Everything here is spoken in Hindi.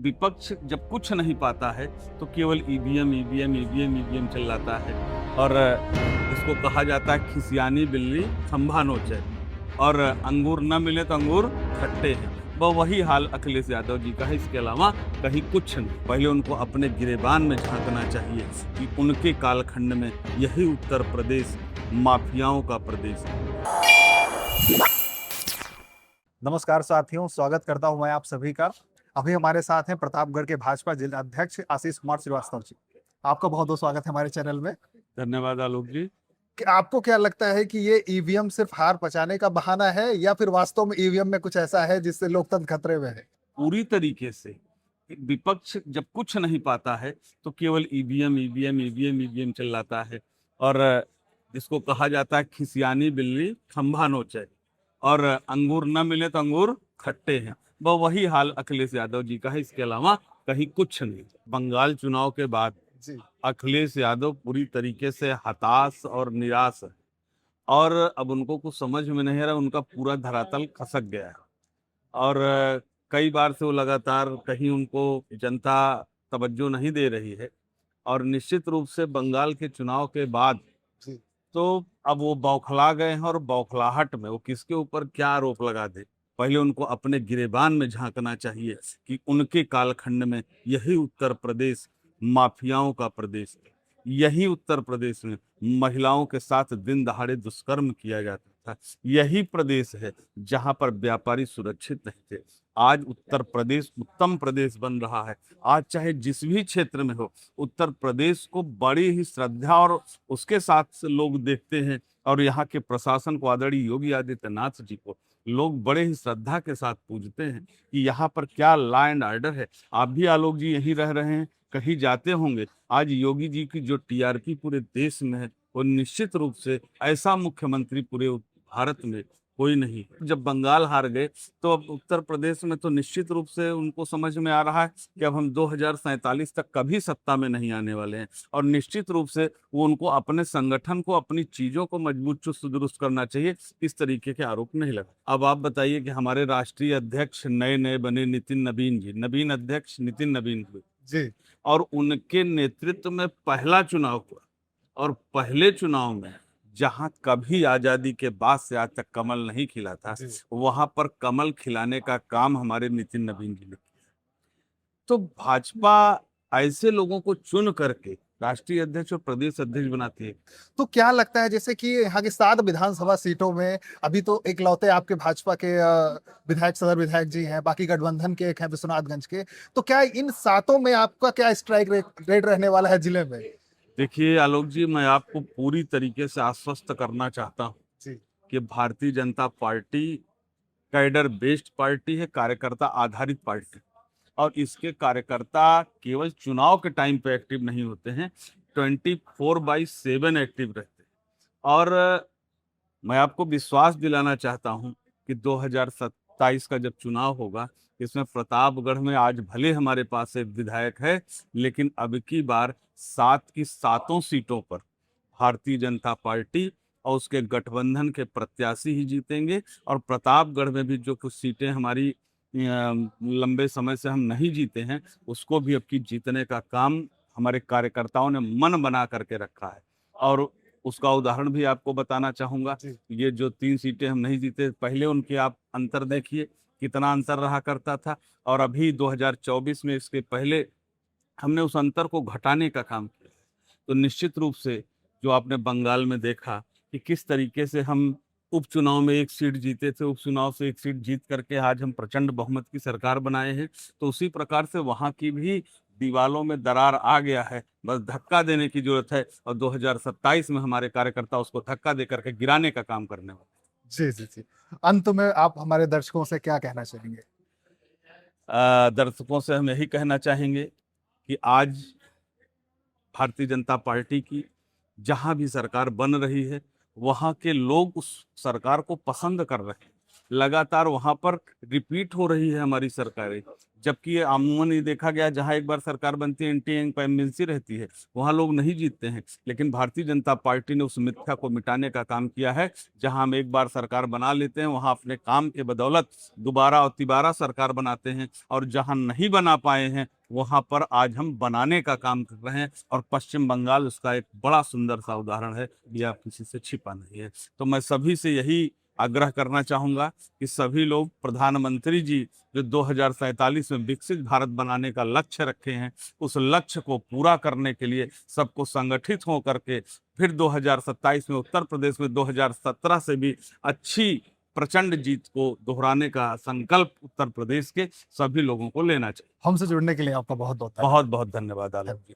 विपक्ष जब कुछ नहीं पाता है तो केवल ईवीएम ईवीएम ईवीएम ईवीएम चिल्लाता है। और इसको कहा जाता है खिसियानी बिल्ली खंभा नोचे। और अंगूर न मिले तो अंगूर खट्टे हैं। वही हाल अखिलेश यादव जी का है, इसके अलावा कहीं कुछ नहीं। पहले उनको अपने गिरेबान में झांकना चाहिए कि उनके कालखंड में यही उत्तर प्रदेश माफियाओं का प्रदेश है। नमस्कार साथियों, स्वागत करता हूं मैं आप सभी का। अभी हमारे साथ हैं प्रतापगढ़ के भाजपा जिला अध्यक्ष आशीष कुमार श्रीवास्तव जी। आपका बहुत बहुत स्वागत है हमारे चैनल में। धन्यवाद आलोक जी। कि आपको क्या लगता है कि ये ईवीएम सिर्फ हार पचाने का बहाना है या फिर वास्तव में ईवीएम में कुछ ऐसा है जिससे लोकतंत्र खतरे में है? पूरी तरीके से विपक्ष जब कुछ नहीं पाता है तो केवल ईवीएम ईवीएम ईवीएम ईवीएम चिल्लाता है। और इसको कहा जाता है खिसियानी बिल्ली खंभा नोचे। और अंगूर न मिले तो अंगूर खट्टे हैं। वही हाल अखिलेश यादव जी का है, इसके अलावा कहीं कुछ नहीं। बंगाल चुनाव के बाद जी, अखिलेश यादव पूरी तरीके से हताश और निराश है। और अब उनको कुछ समझ में नहीं आ रहा, उनका पूरा धरातल खसक गया है। और कई बार से वो लगातार कहीं उनको जनता तवज्जो नहीं दे रही है। और निश्चित रूप से बंगाल के चुनाव के बाद जी, तो अब वो बौखला गए हैं। और बौखलाहट में वो किसके ऊपर क्या आरोप लगा दे, पहले उनको अपने गिरेबान में झांकना चाहिए कि उनके कालखंड में यही उत्तर प्रदेश माफियाओं का प्रदेश है। यही उत्तर प्रदेश में महिलाओं के साथ दिन दहाड़े दुष्कर्म किया जाता था। यही प्रदेश है जहां पर व्यापारी सुरक्षित नहीं थे। आज उत्तर प्रदेश उत्तम प्रदेश बन रहा है। आज चाहे जिस भी क्षेत्र में हो, उत्तर प्रदेश को बड़ी ही श्रद्धा और उसके साथ से लोग देखते हैं। और यहाँ के प्रशासन को, आदरणीय योगी आदित्यनाथ जी को लोग बड़े ही श्रद्धा के साथ पूजते हैं कि यहाँ पर क्या लॉ एंड ऑर्डर है। आप भी आलोक जी यहीं रह रहे हैं, कहीं जाते होंगे। आज योगी जी की जो टीआरपी पूरे देश में है, वो निश्चित रूप से ऐसा मुख्यमंत्री पूरे भारत में कोई नहीं। जब बंगाल हार गए तो अब उत्तर प्रदेश में तो निश्चित रूप से उनको समझ में आ रहा है कि अब हम 2047 तक कभी सत्ता में नहीं आने वाले हैं। और निश्चित रूप से वो उनको अपने संगठन को, अपनी चीजों को मजबूत चुस्त दुरुस्त करना चाहिए। इस तरीके के आरोप नहीं लगा। अब आप बताइए कि हमारे राष्ट्रीय अध्यक्ष नए नए बने नितिन नवीन जी, नवीन अध्यक्ष नितिन नवीन हुए। जी, और उनके नेतृत्व में पहला चुनाव हुआ। और पहले चुनाव में जहां कभी आजादी के बाद से आज तक कमल नहीं खिला था, जी। वहां पर कमल खिलाने का काम हमारे नितिन नवीन जी ने किया। तो भाजपा ऐसे लोगों को चुन करके राष्ट्रीय अध्यक्ष और प्रदेश अध्यक्ष बनाती है। तो क्या लगता है जैसे कि यहाँ की 7 विधानसभा सीटों में अभी तो इकलौते आपके भाजपा के विधायक, सदर विधायक जी हैं, बाकी गठबंधन के एक हैं विश्वनाथगंज के। तो क्या इन सातों में आपका क्या स्ट्राइक रेट रहने वाला है जिले में? देखिए आलोक जी, मैं आपको पूरी तरीके से आश्वस्त करना चाहता हूँ जी, कि Bharatiya Janata party cadre based party है, कार्यकर्ता आधारित पार्टी। और इसके कार्यकर्ता केवल चुनाव के टाइम पे एक्टिव नहीं होते हैं, 24/7 एक्टिव रहते हैं। और मैं आपको विश्वास दिलाना चाहता हूं कि 2027 का जब चुनाव होगा, इसमें प्रतापगढ़ में आज भले हमारे पास एक विधायक है, लेकिन अब की बार 7 की 7 सीटों पर भारतीय जनता पार्टी और उसके गठबंधन के प्रत्याशी ही जीतेंगे। और प्रतापगढ़ में भी जो कुछ सीटें हमारी लंबे समय से हम नहीं जीते हैं, उसको भी अब की जीतने का काम हमारे कार्यकर्ताओं ने मन बना करके रखा है। और उसका उदाहरण भी आपको बताना चाहूंगा। जी, ये जो 3 सीटें हम नहीं जीते, पहले उनके आप अंतर देखिए कितना अंतर रहा करता था। और अभी 2024 में इसके पहले हमने उस अंतर को घटाने का काम किया। तो निश्चित रूप से जो आपने बंगाल में देखा कि किस तरीके से हम उपचुनाव में 1 सीट जीते थे, उपचुनाव से 1 सीट जीत करके आज हम प्रचंड बहुमत की सरकार बनाए हैं। तो उसी प्रकार से वहाँ की भी दीवालों में दरार आ गया है, बस धक्का देने की जरूरत है। और 2027 में हमारे कार्यकर्ता उसको धक्का दे करके गिराने का काम करने वाले जी, जी, जी। अंत में आप हमारे दर्शकों से क्या कहना चाहेंगे? दर्शकों से हम यही कहना चाहेंगे कि आज भारतीय जनता पार्टी की जहां भी सरकार बन रही है, वहां के लोग उस सरकार को पसंद कर रहे हैं। लगातार वहां पर रिपीट हो रही है हमारी सरकारें, जबकि ये अमूमन ये देखा गया जहां एक बार सरकार बनती है एंटी इंकम्बेंसी रहती है, वहां लोग नहीं जीतते हैं। लेकिन भारतीय जनता पार्टी ने उस मिथ्या को मिटाने का काम किया है। जहां हम एक बार सरकार बना लेते हैं वहां अपने काम के बदौलत दोबारा और तिबारा सरकार बनाते हैं, और जहां नहीं बना पाए हैं वहां पर आज हम बनाने का काम कर रहे हैं। और पश्चिम बंगाल उसका एक बड़ा सुंदर सा उदाहरण है, यह किसी से छिपा नहीं है। तो मैं सभी से यही आग्रह करना चाहूंगा कि सभी लोग प्रधानमंत्री जी जो 2047 में विकसित भारत बनाने का लक्ष्य रखे हैं, उस लक्ष्य को पूरा करने के लिए सबको संगठित हो करके फिर 2027 में उत्तर प्रदेश में 2017 से भी अच्छी प्रचंड जीत को दोहराने का संकल्प उत्तर प्रदेश के सभी लोगों को लेना चाहिए। हमसे जुड़ने के लिए आपका बहुत बहुत बहुत बहुत धन्यवाद आलोक जी।